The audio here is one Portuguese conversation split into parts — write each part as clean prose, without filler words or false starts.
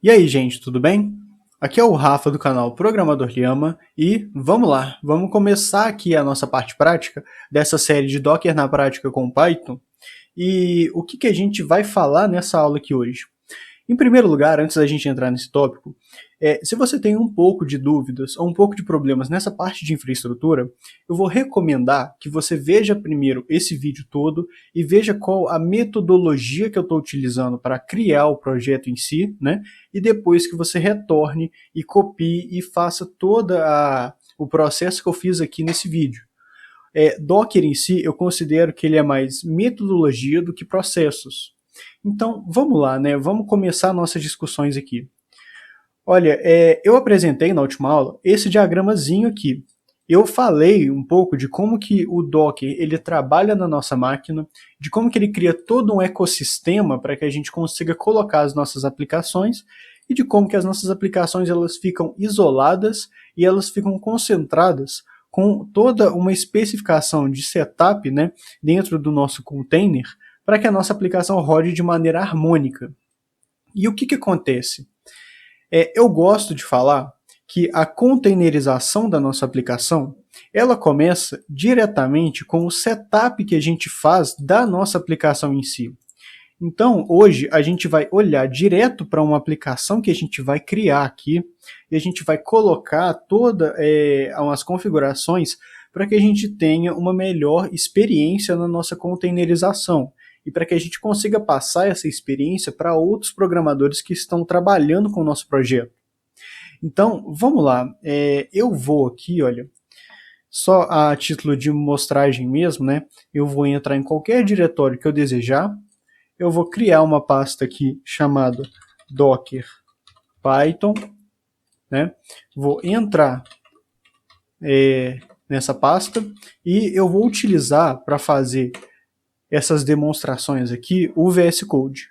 E aí, gente, tudo bem? Aqui é o Rafa do canal Programador Lhama e vamos lá, vamos começar aqui a nossa parte prática dessa série de Docker na prática com Python. E o que a gente vai falar nessa aula aqui hoje? Em primeiro lugar, antes da gente entrar nesse tópico, se você tem um pouco de dúvidas ou um pouco de problemas nessa parte de infraestrutura, eu vou recomendar que você veja primeiro esse vídeo todo e veja qual a metodologia que eu estou utilizando para criar o projeto em si, né? E depois que você retorne e copie e faça todo o processo que eu fiz aqui nesse vídeo. Docker em si, eu considero que ele é mais metodologia do que processos. Então, vamos lá, né? Vamos começar nossas discussões aqui. Olha, eu apresentei na última aula esse diagramazinho aqui. Eu falei um pouco de como que o Docker ele trabalha na nossa máquina, de como que ele cria todo um ecossistema para que a gente consiga colocar as nossas aplicações e de como que as nossas aplicações elas ficam isoladas e elas ficam concentradas com toda uma especificação de setup, né, dentro do nosso container para que a nossa aplicação rode de maneira harmônica. E o que acontece? Eu gosto de falar que a containerização da nossa aplicação ela começa diretamente com o setup que a gente faz da nossa aplicação em si. Então, hoje, a gente vai olhar direto para uma aplicação que a gente vai criar aqui e a gente vai colocar todas as configurações para que a gente tenha uma melhor experiência na nossa containerização e para que a gente consiga passar essa experiência para outros programadores que estão trabalhando com o nosso projeto. Então, vamos lá. Eu vou aqui, olha, só a título de mostragem mesmo, né? Eu vou entrar em qualquer diretório que eu desejar. Eu vou criar uma pasta aqui chamada Docker Python, né? Vou entrar nessa pasta e eu vou utilizar para fazer essas demonstrações aqui o VS Code.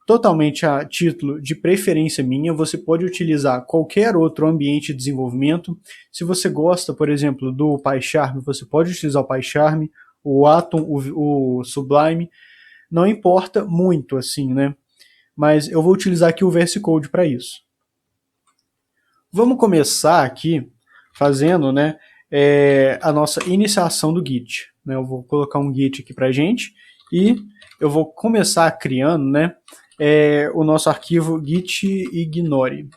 Totalmente a título de preferência minha, você pode utilizar qualquer outro ambiente de desenvolvimento. Se você gosta, por exemplo, do PyCharm, você pode utilizar o PyCharm, o Atom, o Sublime. Não importa muito assim, né? Mas eu vou utilizar aqui o VS Code para isso. Vamos começar aqui fazendo, né, a nossa iniciação do Git. Né? Eu vou colocar um Git aqui para a gente e eu vou começar criando, né, o nosso arquivo git ignore.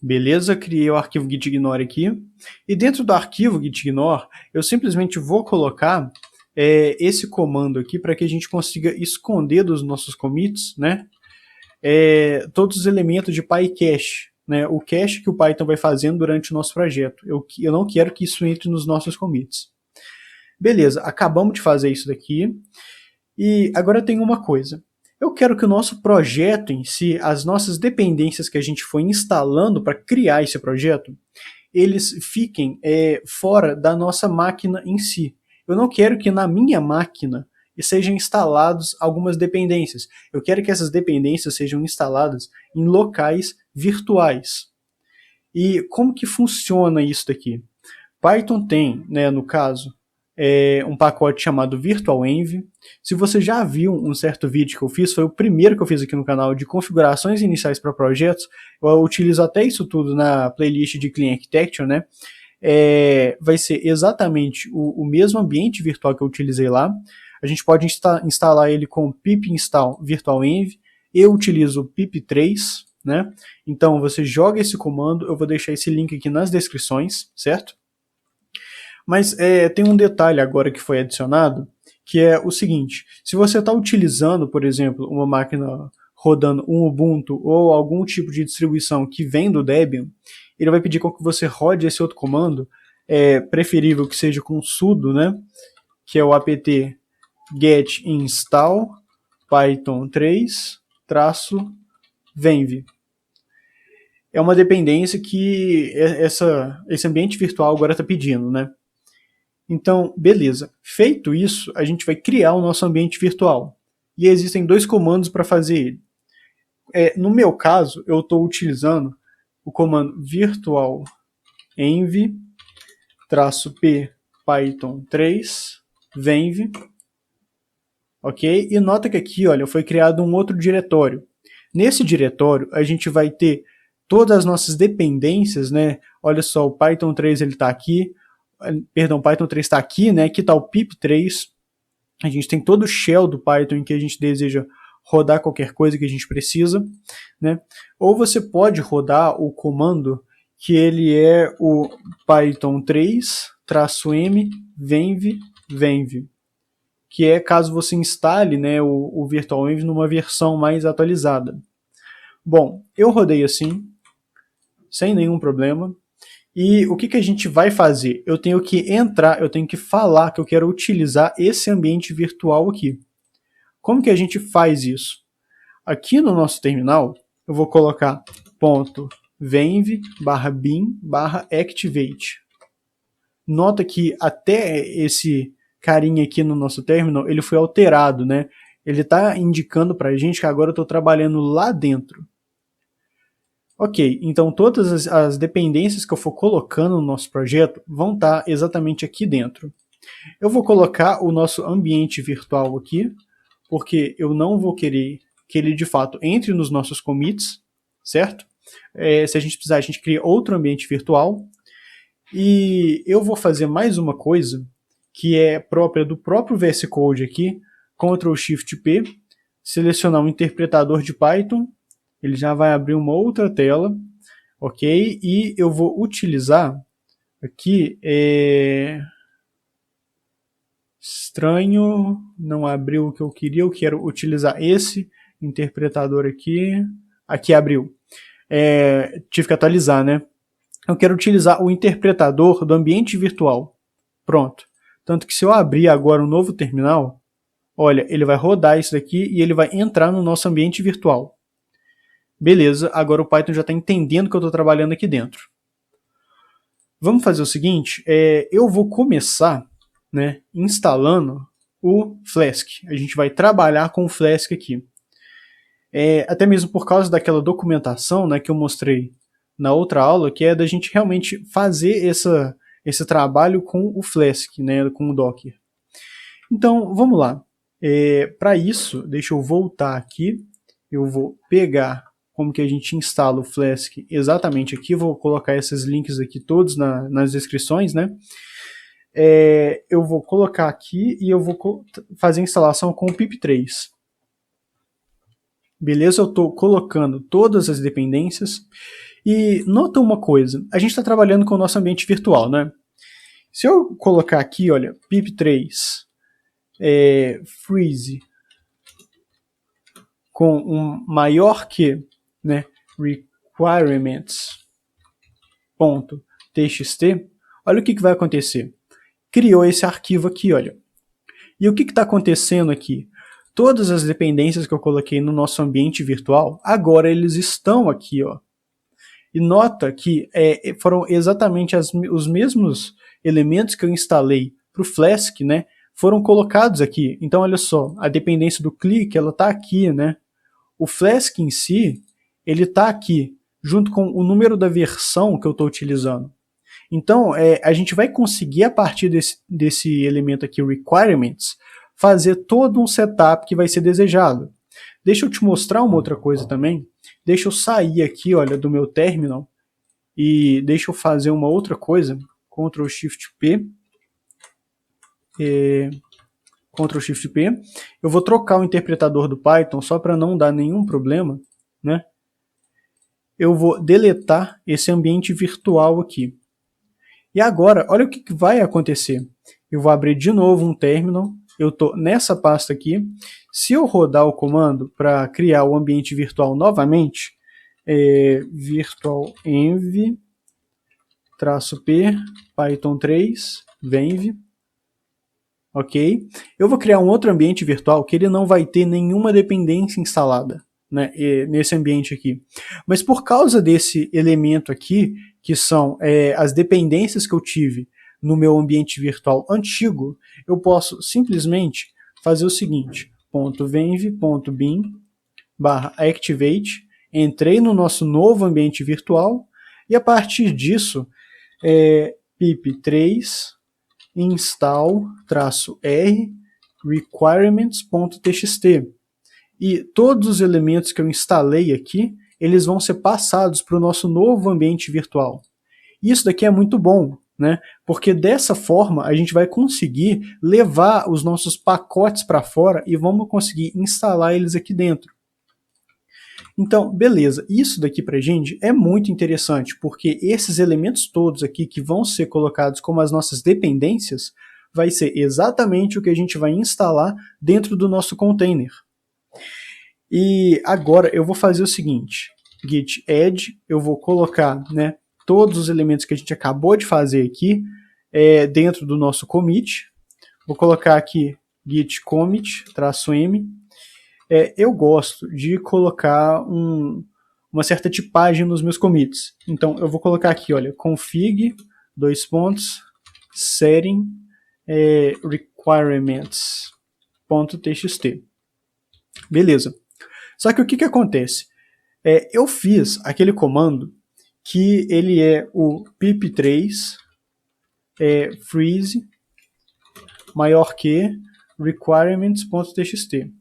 Beleza, criei o arquivo git ignore aqui. E dentro do arquivo git ignore, eu simplesmente vou colocar esse comando aqui para que a gente consiga esconder dos nossos commits, né, todos os elementos de PyCache, né, o cache que o Python vai fazendo durante o nosso projeto. Eu não quero que isso entre nos nossos commits. Beleza, acabamos de fazer isso daqui. E agora tem uma coisa. Eu quero que o nosso projeto em si, as nossas dependências que a gente foi instalando para criar esse projeto, eles fiquem fora da nossa máquina em si. Eu não quero que na minha máquina sejam instaladas algumas dependências. Eu quero que essas dependências sejam instaladas em locais virtuais. E como que funciona isso daqui? Python tem, né, no caso, um pacote chamado virtualenv. Se você já viu um certo vídeo que eu fiz, foi o primeiro que eu fiz aqui no canal de configurações iniciais para projetos. Eu utilizo até isso tudo na playlist de Clean Architecture, né? Vai ser exatamente o mesmo ambiente virtual que eu utilizei lá. A gente pode instalar ele com pip install virtualenv. Eu utilizo o pip3, né? Então você joga esse comando, eu vou deixar esse link aqui nas descrições, certo? Mas tem um detalhe agora que foi adicionado, que é o seguinte: se você está utilizando, por exemplo, uma máquina rodando um Ubuntu ou algum tipo de distribuição que vem do Debian, ele vai pedir com que você rode esse outro comando, preferível que seja com sudo, né, que é o apt get install python 3-venv. É uma dependência que esse ambiente virtual agora está pedindo, né? Então, beleza. Feito isso, a gente vai criar o nosso ambiente virtual. E existem dois comandos para fazer ele. No meu caso, eu estou utilizando o comando virtualenv -p python 3 venv. ok? E nota que aqui, olha, foi criado um outro diretório. Nesse diretório, a gente vai ter todas as nossas dependências, né? Olha só, o Python 3 ele está aqui, perdão, o Python 3 está aqui, né? Aqui está o pip3. A gente tem todo o shell do Python em que a gente deseja rodar qualquer coisa que a gente precisa, né? Ou você pode rodar o comando que ele é o Python 3-m venv, que é caso você instale, né, o virtualenv numa versão mais atualizada. Bom, eu rodei assim, sem nenhum problema. E o que a gente vai fazer? Eu tenho que entrar, eu tenho que falar que eu quero utilizar esse ambiente virtual aqui. Como que a gente faz isso? Aqui no nosso terminal, eu vou colocar .venv/bin/activate. Nota que até esse carinha aqui no nosso terminal, ele foi alterado, né? Ele está indicando para a gente que agora eu estou trabalhando lá dentro. Ok, então todas as dependências que eu for colocando no nosso projeto vão estar exatamente aqui dentro. Eu vou colocar o nosso ambiente virtual aqui, porque eu não vou querer que ele de fato entre nos nossos commits, certo? Se a gente precisar, a gente cria outro ambiente virtual. E eu vou fazer mais uma coisa que é própria do próprio VS Code aqui, Ctrl+Shift+P, selecionar um interpretador de Python, ele já vai abrir uma outra tela, ok? E eu vou utilizar aqui, estranho, não abriu o que eu quero utilizar esse interpretador aqui, aqui abriu, tive que atualizar, né? Eu quero utilizar o interpretador do ambiente virtual, pronto, tanto que se eu abrir agora um novo terminal, olha, ele vai rodar isso daqui e ele vai entrar no nosso ambiente virtual. Beleza, agora o Python já está entendendo que eu estou trabalhando aqui dentro. Vamos fazer o seguinte, eu vou começar, né, instalando o Flask. A gente vai trabalhar com o Flask aqui. Até mesmo por causa daquela documentação, né, que eu mostrei na outra aula, que é da gente realmente fazer esse trabalho com o Flask, né, com o Docker. Então, vamos lá. Para isso, deixa eu voltar aqui. Eu vou pegar como que a gente instala o Flask exatamente aqui. Vou colocar esses links aqui todos nas descrições, né? Eu vou colocar aqui e eu vou fazer a instalação com o pip3. Beleza? Eu estou colocando todas as dependências. E nota uma coisa, a gente está trabalhando com o nosso ambiente virtual, né? Se eu colocar aqui, olha, pip3 freeze com um maior que, né, requirements.txt, olha o que vai acontecer. Criou esse arquivo aqui, olha. E o que está acontecendo aqui? Todas as dependências que eu coloquei no nosso ambiente virtual, agora eles estão aqui, ó. E nota que foram exatamente os mesmos elementos que eu instalei para o Flask, né, foram colocados aqui. Então, olha só, a dependência do clique, ela está aqui, né? O Flask em si, ele está aqui, junto com o número da versão que eu estou utilizando. Então, a gente vai conseguir, a partir desse elemento aqui, requirements, fazer todo um setup que vai ser desejado. Deixa eu te mostrar uma outra coisa também. Deixa eu sair aqui, olha, do meu terminal e deixa eu fazer uma outra coisa. Ctrl+Shift+P. Ctrl+Shift+P. Eu vou trocar o interpretador do Python só para não dar nenhum problema, né? Eu vou deletar esse ambiente virtual aqui. E agora, olha o que vai acontecer. Eu vou abrir de novo um terminal. Eu estou nessa pasta aqui. Se eu rodar o comando para criar o ambiente virtual novamente, virtualenv-p python 3 venv, ok? Eu vou criar um outro ambiente virtual que ele não vai ter nenhuma dependência instalada, né, nesse ambiente aqui. Mas por causa desse elemento aqui, que são as dependências que eu tive no meu ambiente virtual antigo, eu posso simplesmente fazer o seguinte, .venv.bin/activate, entrei no nosso novo ambiente virtual, e a partir disso, pip3 install-r requirements.txt. E todos os elementos que eu instalei aqui, eles vão ser passados para o nosso novo ambiente virtual. Isso daqui é muito bom, né? Porque dessa forma a gente vai conseguir levar os nossos pacotes para fora e vamos conseguir instalar eles aqui dentro. Então, beleza, isso daqui pra gente é muito interessante, porque esses elementos todos aqui que vão ser colocados como as nossas dependências, vai ser exatamente o que a gente vai instalar dentro do nosso container. E agora eu vou fazer o seguinte, git add, eu vou colocar, né, todos os elementos que a gente acabou de fazer aqui dentro do nosso commit. Vou colocar aqui git commit, -m. Eu gosto de colocar uma certa tipagem nos meus commits. Então eu vou colocar aqui, olha, config, setting, requirements.txt. Beleza. Só que o que acontece? Eu fiz aquele comando que ele é o pip3 freeze maior que requirements.txt.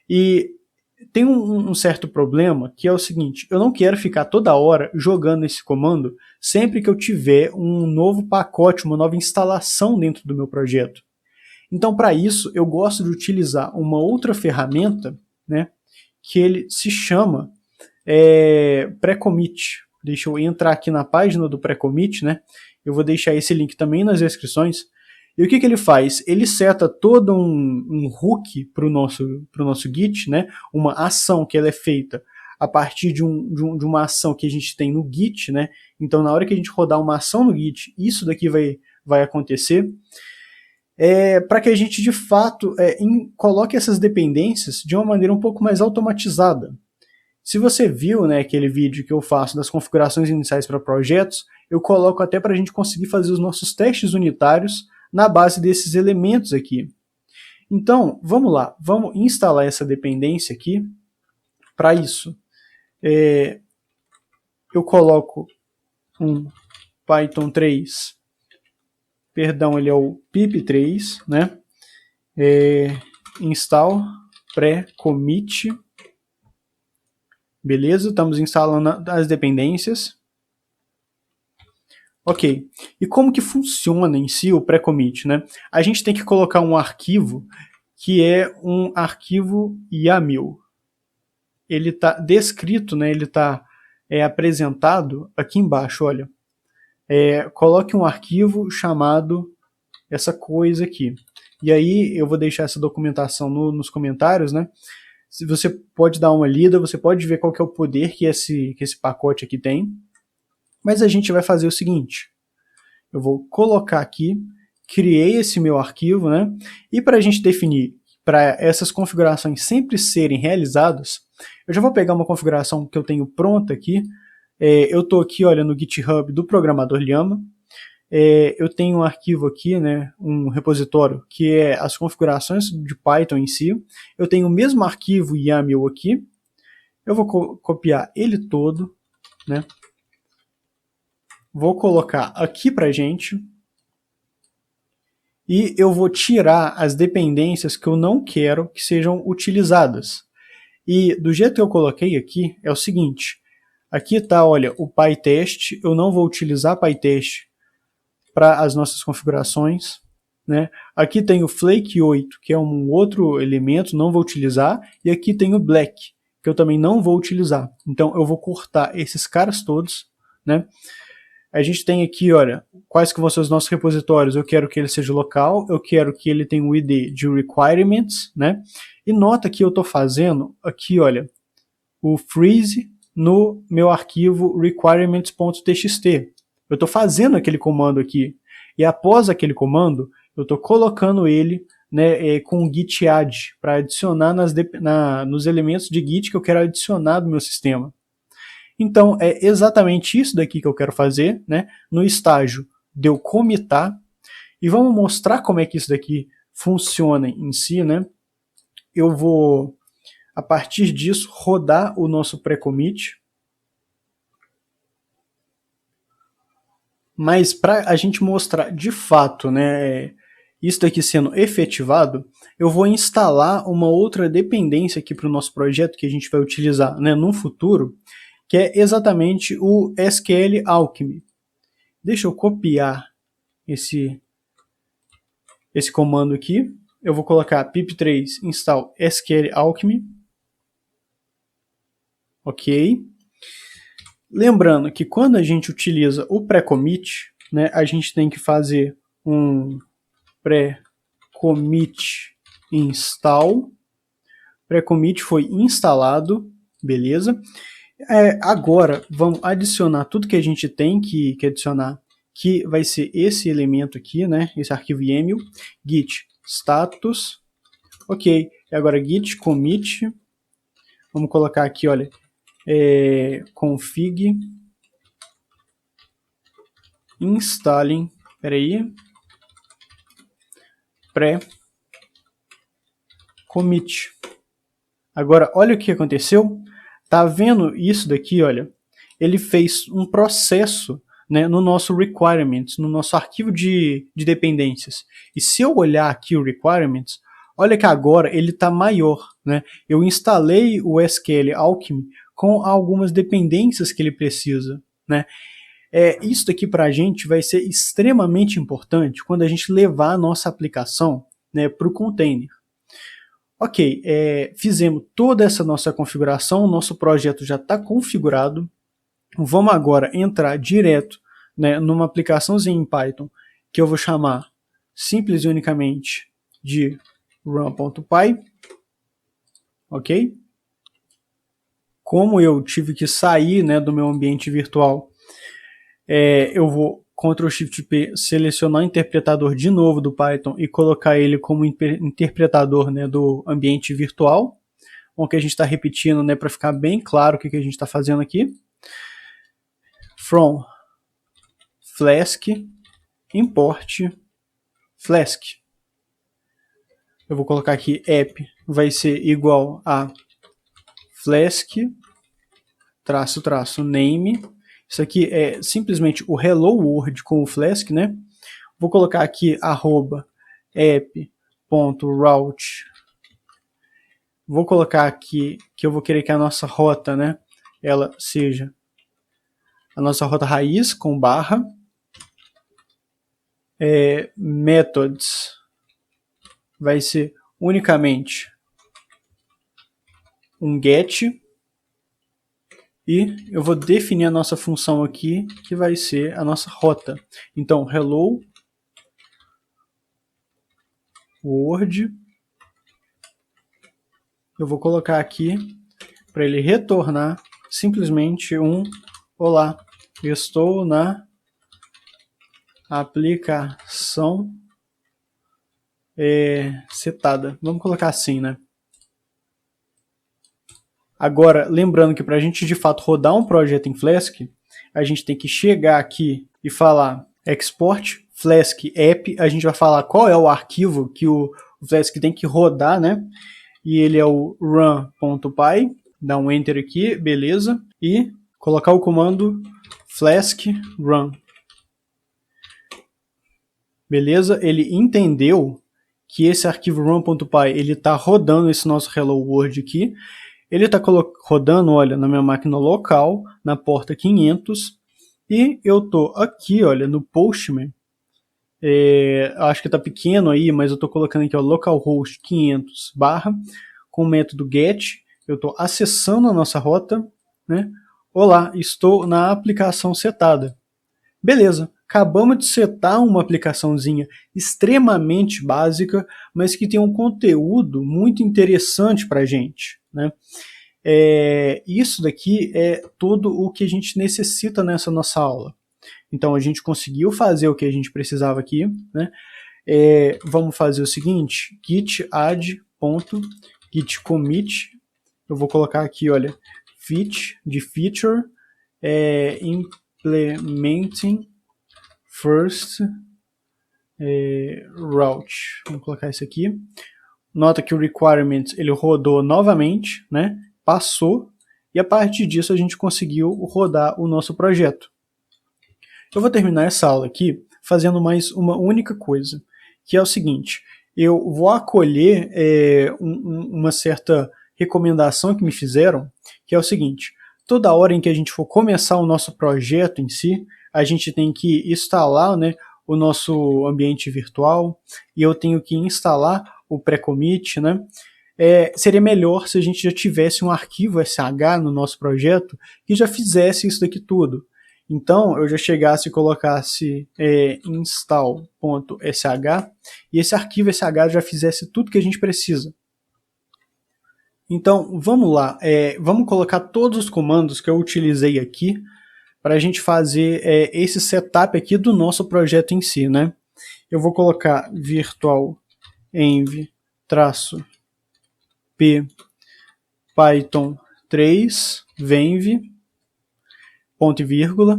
E tem um certo problema, que é o seguinte, eu não quero ficar toda hora jogando esse comando sempre que eu tiver um novo pacote, uma nova instalação dentro do meu projeto. Então, para isso, eu gosto de utilizar uma outra ferramenta, né, que ele se chama pré-commit. Deixa eu entrar aqui na página do pré-commit, né? Eu vou deixar esse link também nas descrições. E o que ele faz? Ele seta todo um hook para o nosso Git, né? Uma ação que ela é feita a partir de uma ação que a gente tem no Git, né? Então, na hora que a gente rodar uma ação no Git, isso daqui vai acontecer. Para que a gente, de fato, coloque essas dependências de uma maneira um pouco mais automatizada. Se você viu, né, aquele vídeo que eu faço das configurações iniciais para projetos, eu coloco até para a gente conseguir fazer os nossos testes unitários na base desses elementos aqui. Então, vamos lá, vamos instalar essa dependência aqui. Para isso, eu coloco um Python 3, perdão, ele é o pip3, né? Install pré-commit. Beleza, estamos instalando as dependências. Ok, e como que funciona em si o pré-commit, né? A gente tem que colocar um arquivo que é um arquivo YAML. Ele está descrito, né? Ele está apresentado aqui embaixo, olha. Coloque um arquivo chamado essa coisa aqui. E aí eu vou deixar essa documentação nos comentários, né? Se você pode dar uma lida, você pode ver qual que é o poder que esse pacote aqui tem. Mas a gente vai fazer o seguinte, eu vou colocar aqui, criei esse meu arquivo, né? E para a gente definir, para essas configurações sempre serem realizadas, eu já vou pegar uma configuração que eu tenho pronta aqui. Eu estou aqui, olha, no GitHub do programador Llama. Eu tenho um arquivo aqui, né, um repositório, que é as configurações de Python em si. Eu tenho o mesmo arquivo YAML aqui. Eu vou copiar ele todo, né? Vou colocar aqui pra gente. E eu vou tirar as dependências que eu não quero que sejam utilizadas. E do jeito que eu coloquei aqui, é o seguinte. Aqui está, olha, o PyTest. Eu não vou utilizar PyTest para as nossas configurações, né? Aqui tem o Flake 8, que é um outro elemento, não vou utilizar. E aqui tem o Black, que eu também não vou utilizar. Então eu vou cortar esses caras todos, né? A gente tem aqui, olha, quais que vão ser os nossos repositórios. Eu quero que ele seja local, eu quero que ele tenha um ID de requirements, né? E nota que eu estou fazendo aqui, olha, o freeze no meu arquivo requirements.txt. Eu estou fazendo aquele comando aqui. E após aquele comando, eu estou colocando ele, né, com o git add, para adicionar nos elementos de git que eu quero adicionar do meu sistema. Então, é exatamente isso daqui que eu quero fazer, né, no estágio de eu commitar. E vamos mostrar como é que isso daqui funciona em si, né? Eu vou, a partir disso, rodar o nosso pré-commit. Mas para a gente mostrar de fato, né, isso daqui sendo efetivado, eu vou instalar uma outra dependência aqui para o nosso projeto que a gente vai utilizar, né, no futuro, que é exatamente o SQL Alchemy. Deixa eu copiar esse comando aqui. Eu vou colocar pip3 install SQL Alchemy. Ok. Lembrando que quando a gente utiliza o pré-commit, né, a gente tem que fazer um pré-commit install. Pré-commit foi instalado, beleza? Agora, vamos adicionar tudo que a gente tem que adicionar, que vai ser esse elemento aqui, né? Esse arquivo YAML, git status, ok. E agora git commit, vamos colocar aqui, olha, config installing, pré-commit. Agora, olha o que aconteceu. Tá vendo isso daqui, olha? Ele fez um processo, né, no nosso requirements, no nosso arquivo de dependências. E se eu olhar aqui o requirements, olha que agora ele está maior, né? Eu instalei o SQL Alchemy com algumas dependências que ele precisa, né? Isso daqui para a gente vai ser extremamente importante quando a gente levar a nossa aplicação, né, para o container. Ok, fizemos toda essa nossa configuração, o nosso projeto já está configurado. Vamos agora entrar direto, né, numa aplicaçãozinha em Python que eu vou chamar simples e unicamente de run.py. Ok? Como eu tive que sair, né, do meu ambiente virtual, eu vou Ctrl+Shift+P, selecionar o interpretador de novo do Python e colocar ele como interpretador, né, do ambiente virtual, o que a gente está repetindo, né, para ficar bem claro o que a gente está fazendo aqui. From Flask, import Flask. Eu vou colocar aqui app vai ser igual a Flask --name. Isso aqui é simplesmente o Hello World com o Flask, né? Vou colocar aqui @app.route. Vou colocar aqui que eu vou querer que a nossa rota, né, ela seja a nossa rota raiz com barra. Methods vai ser unicamente um get. E eu vou definir a nossa função aqui, que vai ser a nossa rota. Então, hello world. Eu vou colocar aqui para ele retornar simplesmente um olá, estou na aplicação setada. Vamos colocar assim, né? Agora, lembrando que para a gente de fato rodar um projeto em Flask, a gente tem que chegar aqui e falar export Flask app. A gente vai falar qual é o arquivo que o Flask tem que rodar, né? E ele é o run.py. Dá um enter aqui, beleza. E colocar o comando flask run. Beleza? Ele entendeu que esse arquivo run.py ele está rodando esse nosso hello world aqui. Ele está rodando, olha, na minha máquina local, na porta 500, e eu estou aqui, olha, no Postman. Acho que está pequeno aí, mas eu estou colocando aqui, ó, localhost 500 barra, com o método get. Eu estou acessando a nossa rota, né? Olá, estou na aplicação setada. Beleza, acabamos de setar uma aplicaçãozinha extremamente básica, mas que tem um conteúdo muito interessante para a gente, né? Isso daqui é tudo o que a gente necessita nessa nossa aula. Então a gente conseguiu fazer o que a gente precisava aqui, né? Vamos fazer o seguinte, git add git commit. Eu vou colocar aqui, olha, de feature, implementing first route. Vamos colocar isso aqui. Nota que o requirement ele rodou novamente, né? Passou, e a partir disso a gente conseguiu rodar o nosso projeto. Eu vou terminar essa aula aqui fazendo mais uma única coisa, que é o seguinte, eu vou acolher uma certa recomendação que me fizeram, que é o seguinte, toda hora em que a gente for começar o nosso projeto em si, a gente tem que instalar, né, o nosso ambiente virtual, e eu tenho que instalar o pré-commit, né? Seria melhor se a gente já tivesse um arquivo SH no nosso projeto que já fizesse isso daqui tudo. Então, eu já chegasse e colocasse install.sh e esse arquivo SH já fizesse tudo que a gente precisa. Então, vamos lá. Vamos colocar todos os comandos que eu utilizei aqui para a gente fazer esse setup aqui do nosso projeto em si, né? Eu vou colocar virtual env -p python 3 venv ponto e vírgula.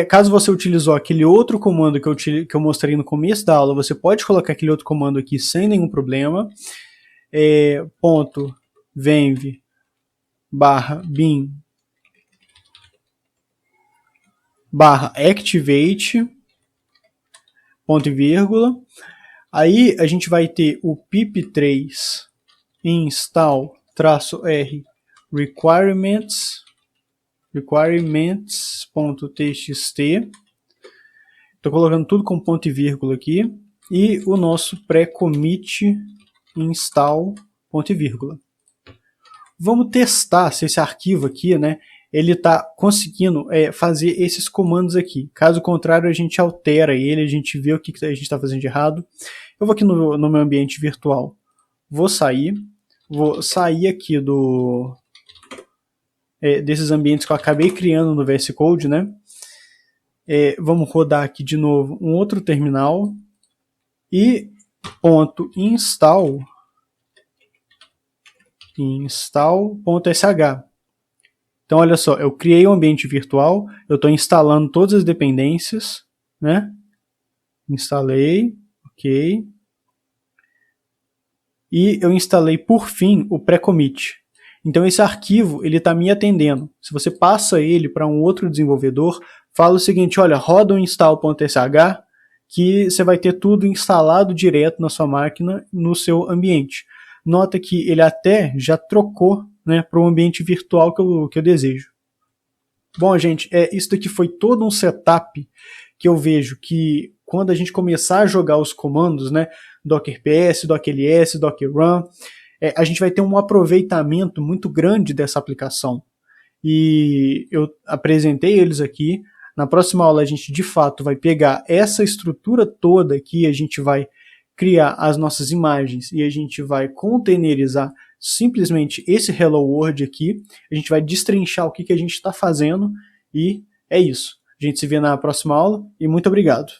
Caso você utilizou aquele outro comando que eu mostrei no começo da aula, você pode colocar aquele outro comando aqui sem nenhum problema. Ponto venv barra bin barra activate ponto e vírgula. Aí a gente vai ter o pip3 install-r requirements.txt. Estou colocando tudo com ponto e vírgula aqui. E o nosso pré-commit install ponto e vírgula. Vamos testar se esse arquivo aqui, né, ele está conseguindo fazer esses comandos aqui. Caso contrário, a gente altera ele, a gente vê o que a gente está fazendo de errado. Eu vou aqui no meu ambiente virtual, vou sair aqui desses ambientes que eu acabei criando no VS Code, né? Vamos rodar aqui de novo um outro terminal e install.sh. Então, olha só, eu criei um ambiente virtual, eu estou instalando todas as dependências, né? Instalei, ok. E eu instalei, por fim, o pré-commit. Então, esse arquivo ele está me atendendo. Se você passa ele para um outro desenvolvedor, fala o seguinte, olha, roda um install.sh, que você vai ter tudo instalado direto na sua máquina, no seu ambiente. Nota que ele até já trocou, né, para o ambiente virtual que eu desejo. Bom, gente, isso daqui foi todo um setup que eu vejo que quando a gente começar a jogar os comandos, né, docker ps, docker ls, docker run, a gente vai ter um aproveitamento muito grande dessa aplicação. E eu apresentei eles aqui. Na próxima aula a gente de fato vai pegar essa estrutura toda aqui, a gente vai criar as nossas imagens e a gente vai containerizar simplesmente esse Hello World aqui, a gente vai destrinchar o que a gente está fazendo e é isso. A gente se vê na próxima aula e muito obrigado.